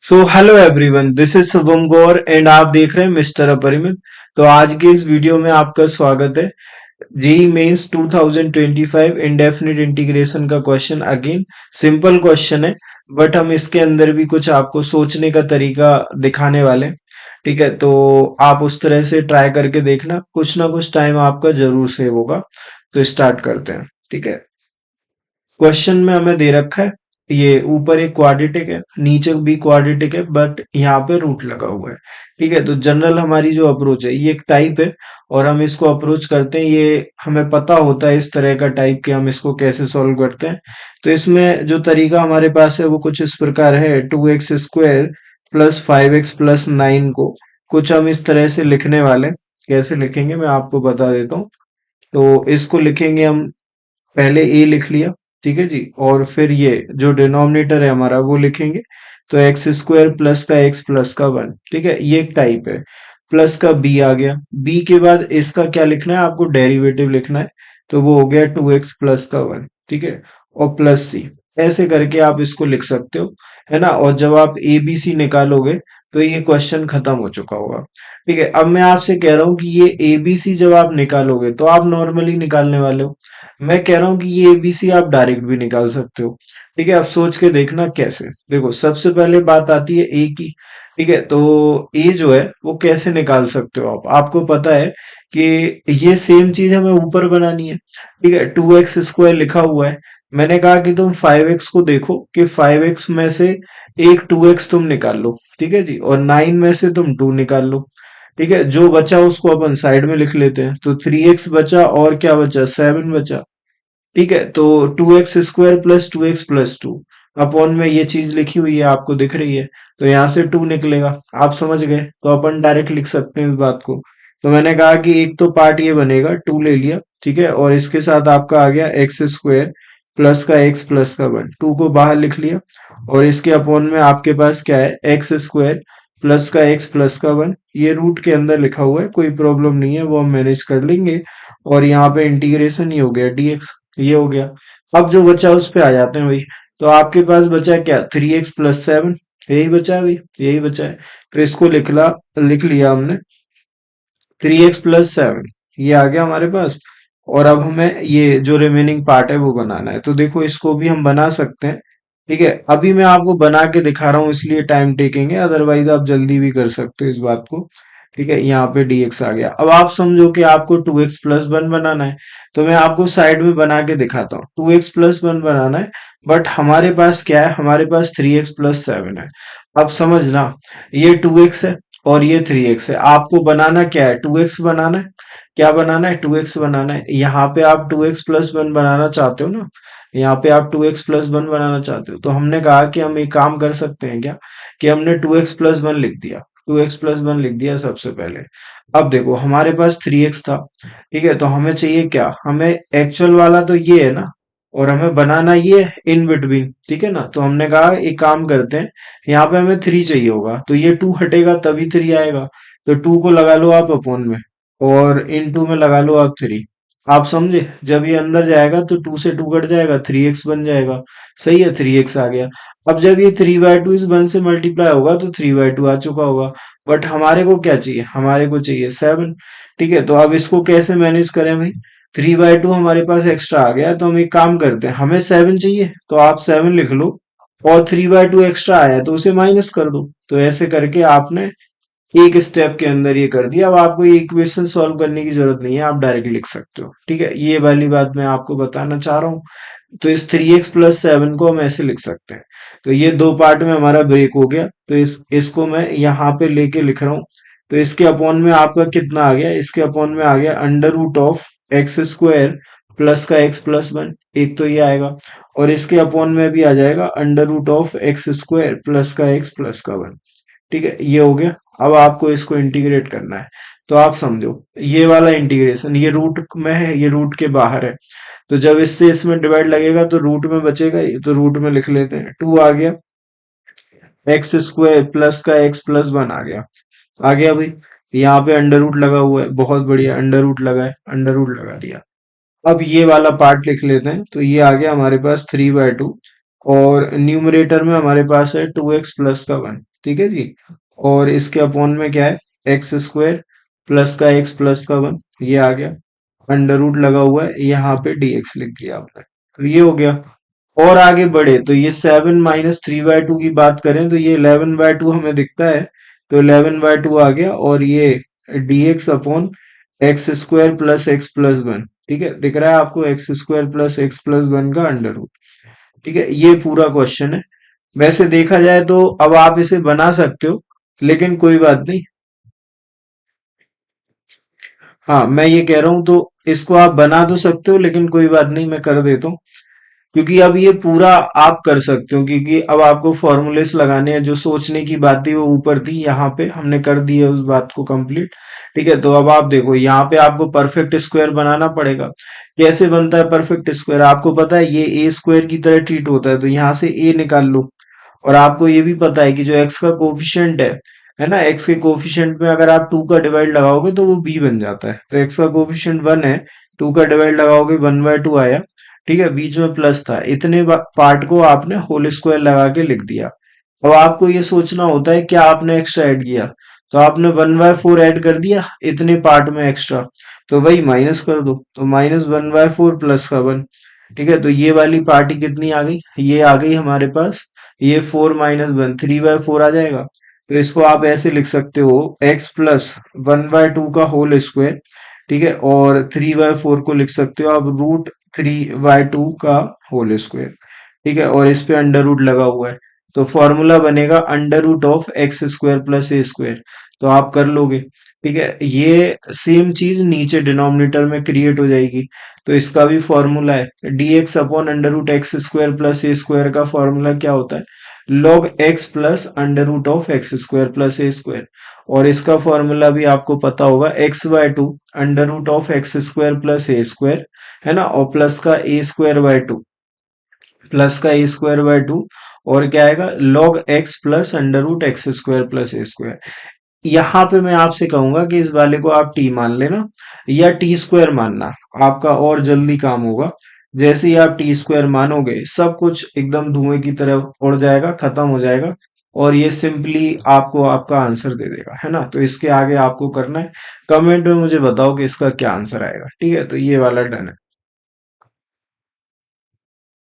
So hello everyone, this is Shubham Gaur and आप देख रहे हैं मिस्टर अपरिमित। तो आज के इस वीडियो में आपका स्वागत है। जेई मेंस 2025 इंडेफिनिट इंटीग्रेशन का क्वेश्चन। अगेन सिंपल क्वेश्चन है, बट हम इसके अंदर भी कुछ आपको सोचने का तरीका दिखाने वाले हैं। ठीक है, तो आप उस तरह से ट्राई करके देखना, कुछ ना कुछ टाइम आपका जरूर सेव होगा। तो स्टार्ट करते हैं। ठीक है, क्वेश्चन में हमें दे रखा है, ये ऊपर एक क्वाड्रेटिक है, नीचे भी क्वाड्रेटिक है, बट यहाँ पे रूट लगा हुआ है। ठीक है, तो जनरल हमारी जो अप्रोच है ये एक टाइप है, और हम इसको अप्रोच करते हैं, ये हमें पता होता है इस तरह का टाइप कि हम इसको कैसे सॉल्व करते हैं। तो इसमें जो तरीका हमारे पास है वो कुछ इस प्रकार है। 2x² प्लस 5x प्लस 9 को कुछ हम इस तरह से लिखने वाले हैं। कैसे लिखेंगे मैं आपको बता देता हूँ। तो इसको लिखेंगे हम, पहले ए लिख लिया, ठीक है जी, और फिर ये जो डिनोमिनेटर है हमारा वो लिखेंगे। तो x² प्लस का x प्लस का 1, ठीक है, ये एक टाइप है। प्लस का b आ गया, b के बाद इसका क्या लिखना है, आपको डेरिवेटिव लिखना है। तो वो हो गया 2x प्लस का 1, ठीक है, और प्लस c। ऐसे करके आप इसको लिख सकते हो, है ना। और जब आप ए बी सी निकालोगे तो ये क्वेश्चन खत्म हो चुका होगा। ठीक है, अब मैं आपसे कह रहा हूँ कि ये ए बी सी जब आप निकालोगे तो आप नॉर्मली निकालने वाले हो। मैं कह रहा हूँ कि ये एबीसी आप डायरेक्ट भी निकाल सकते हो। ठीक है, अब सोच के देखना कैसे। देखो, सबसे पहले बात आती है ए की। ठीक है, तो ए जो है वो कैसे निकाल सकते हो आप, आपको पता है कि ये सेम चीज हमें ऊपर बनानी है। ठीक है, 2x² लिखा हुआ है। मैंने कहा कि तुम 5x को देखो कि 5x में से एक 2x तुम निकाल लो, ठीक है जी, और 9 में से तुम 2 निकाल लो। ठीक है, जो बचा उसको अपन साइड में लिख लेते हैं। तो 3x बचा और क्या बचा, 7 बचा। ठीक है, तो 2x² plus 2x plus 2 upon में ये चीज लिखी हुई है, आपको दिख रही है। तो यहाँ से 2 निकलेगा। आप समझ गए, तो अपन डायरेक्ट लिख सकते हैं इस बात को। तो मैंने कहा कि एक तो पार्ट ये बनेगा, 2 ले लिया, ठीक है, और इसके साथ आपका आ गया x² प्लस का x प्लस का 1, 2 को बाहर लिख लिया। और इसके अपॉन में आपके पास क्या है, x² प्लस का x प्लस का 1, ये रूट के अंदर लिखा हुआ है, कोई प्रॉब्लम नहीं है, वो हम मैनेज कर लेंगे। और यहाँ पे इंटीग्रेशन ही हो गया dx, ये हो गया। अब जो बचा उस पे आ जाते हैं भाई। तो आपके पास बचा क्या, 3x प्लस 7, यही बचा है भाई, यही बचा है। तो इसको लिख लिया हमने, 3x प्लस 7, ये आ गया हमारे पास। और अब हमें ये जो रिमेनिंग पार्ट है वो बनाना है। तो देखो, इसको भी हम बना सकते हैं। ठीक है, अभी मैं आपको बना के दिखा रहा हूँ इसलिए टाइम टेकिंग है, अदरवाइज आप जल्दी भी कर सकते हो इस बात को। ठीक है, यहाँ पे dx आ गया। अब आप समझो कि आपको 2x प्लस 1 बनाना है। तो मैं आपको साइड में बना के दिखाता हूँ। 2x प्लस 1 बनाना है, बट हमारे पास क्या है, हमारे पास 3x प्लस 7 है। अब समझना, ये 2x है और ये 3x है। आपको बनाना क्या है, 2x बनाना है। क्या बनाना है, 2x बनाना है। यहाँ पे आप 2x प्लस 1 बनाना चाहते हो ना, यहाँ पे आप 2x प्लस 1 बनाना चाहते हो। तो हमने कहा कि हम एक काम कर सकते हैं क्या, कि हमने 2x प्लस 1 लिख दिया। 2x प्लस 1 लिख दिया सबसे पहले। अब देखो, हमारे पास 3x था। ठीक है, तो हमें चाहिए क्या, हमें एक्चुअल वाला तो ये है ना, और हमें बनाना ये इन बिटवीन। ठीक है ना, तो हमने कहा एक काम करते हैं, यहाँ पे हमें 3 चाहिए होगा, तो ये 2 हटेगा तभी 3 आएगा। तो 2 को लगा लो आप अपॉन में, और इन 2 में लगा लो आप 3। आप समझे, जब ये अंदर जाएगा तो 2 से 2 कट जाएगा, 3x बन जाएगा। सही है, 3x आ गया। अब जब ये 3/2 इस 1 से मल्टीप्लाई होगा तो 3/2 आ चुका होगा। बट हमारे को क्या चाहिए, हमारे को चाहिए 7। ठीक है, तो अब इसको कैसे मैनेज करें भाई। 3/2 हमारे पास एक्स्ट्रा आ गया, तो हम एक काम करते हैं, हमें 7 चाहिए तो आप 7 लिख लो, और 3/2 एक्स्ट्रा आया तो उसे माइनस कर दो। तो ऐसे करके आपने एक स्टेप के अंदर ये कर दिया। अब आपको ये इक्वेशन सॉल्व करने की जरूरत नहीं है, आप डायरेक्ट लिख सकते हो। ठीक है, ये वाली बात मैं आपको बताना चाह रहा हूँ। तो इस 3x प्लस 7 को हम ऐसे लिख सकते हैं। तो ये दो पार्ट में हमारा ब्रेक हो गया, तो इसको मैं यहाँ पे लेके लिख रहा हूँ। तो इसके अपॉन में आपका कितना आ गया, इसके अपॉन में आ गया under root of x² plus का x प्लस 1, एक तो ये आएगा। और इसके अपॉन में भी आ जाएगा under root of x² plus का x प्लस का 1। ठीक है, ये हो गया। अब आपको इसको इंटीग्रेट करना है। तो आप समझो, ये वाला इंटीग्रेशन ये रूट में है, ये रूट के बाहर है। तो जब इससे इसमें डिवाइड लगेगा तो रूट में बचेगा, ये तो रूट में लिख लेते हैं। 2 आ गया, x² प्लस का x प्लस 1 आ गया भाई। यहाँ पे अंडर रूट लगा हुआ है, बहुत बढ़िया, अंडर रूट लगा है, अंडर रूट लगा दिया। अब ये वाला पार्ट लिख लेते हैं। तो ये आ गया हमारे पास 3/2, और न्यूमरेटर में हमारे पास है 2x प्लस का 1। ठीक है जी। और इसके अपॉन में क्या है, एक्स स्क्वायर प्लस का एक्स प्लस का वन, ये आ गया। अंडर रूट लगा हुआ है, यहाँ पे dx लिख दिया आपने, तो ये हो गया। और आगे बढ़े तो ये 7 - 3/2 की बात करें तो ये 11/2 हमें दिखता है, तो 11/2 आ गया। और ये dx upon x square plus x plus one, ठीक है, दिख रहा है आपको, x square plus x plus one का अंडर रूट। ठीक है, ये पूरा क्वेश्चन है। वैसे देखा जाए तो अब आप इसे बना सकते हो, लेकिन कोई बात नहीं। हाँ, मैं ये कह रहा हूं, तो इसको आप बना तो सकते हो, लेकिन कोई बात नहीं, मैं कर देता हूँ। क्योंकि अब ये पूरा आप कर सकते हो, क्योंकि अब आपको फॉर्मूलेस लगाने हैं, जो सोचने की बात थी वो ऊपर थी, यहाँ पे हमने कर दी है उस बात को कंप्लीट। ठीक है, तो अब आप देखो, यहाँ पे आपको परफेक्ट स्क्वायर बनाना पड़ेगा। कैसे बनता है परफेक्ट स्क्वायर, आपको पता है ये ए स्क्वायर की तरह ट्रीट होता है, तो यहाँ से ए निकाल लो। और आपको ये भी पता है कि जो एक्स का कोफिशिएंट है ना, एक्स के कोफिशिएंट में अगर आप 2 का डिवाइड लगाओगे तो वो बी बन जाता है, तो एक्स का कोफिशिएंट 1 है, 2 का डिवाइड लगाओगे 1/2 आया। ठीक है, बीच में प्लस था, इतने पार्ट को आपने होल स्क्वायर लगा के लिख दिया। अब आपको ये सोचना होता है क्या आपने एक्स्ट्रा ऐड किया, तो आपने 1/4 ऐड कर दिया इतने पार्ट में एक्स्ट्रा, तो वही माइनस कर दो, तो -1/4 प्लस का 1। ठीक है, तो ये वाली पार्टी कितनी आ गई, ये आ गई हमारे पास, ये 4 - 1 3/4 आ जाएगा। तो इसको आप ऐसे लिख सकते हो, एक्स प्लस 1/2 का होल स्क्वायर। ठीक है, और 3/4 को लिख सकते हो आप √3/2 का होल स्क्वायर। ठीक है, और इस पे अंडर रूट लगा हुआ है, तो फॉर्मूला बनेगा under root of x square plus a square. तो आप कर लोगे। ठीक है, ये सेम चीज नीचे डिनोमिनेटर में क्रिएट हो जाएगी, तो इसका भी फॉर्मूला है dx upon under root x square plus a square का फॉर्मूला क्या होता है, log x plus under root of x square plus a square. और इसका फॉर्मूला भी आपको पता होगा, x/2 under root of x square plus a square, है ना, और प्लस का a square by two, plus का ए स्क्वायर बाय टू। और क्या आएगा, log x plus under root x square plus a square. यहाँ पे मैं आपसे कहूंगा कि इस वाले को आप टी मान लेना, या टी स्क्वायर मानना, आपका और जल्दी काम होगा। जैसे ही आप टी स्क्वायर मानोगे, सब कुछ एकदम धुएं की तरह उड़ जाएगा, खत्म हो जाएगा, और ये सिंपली आपको आपका आंसर दे देगा, है ना। तो इसके आगे आपको करना है, कमेंट में मुझे बताओ कि इसका क्या आंसर आएगा। ठीक है, तो ये वाला डन है।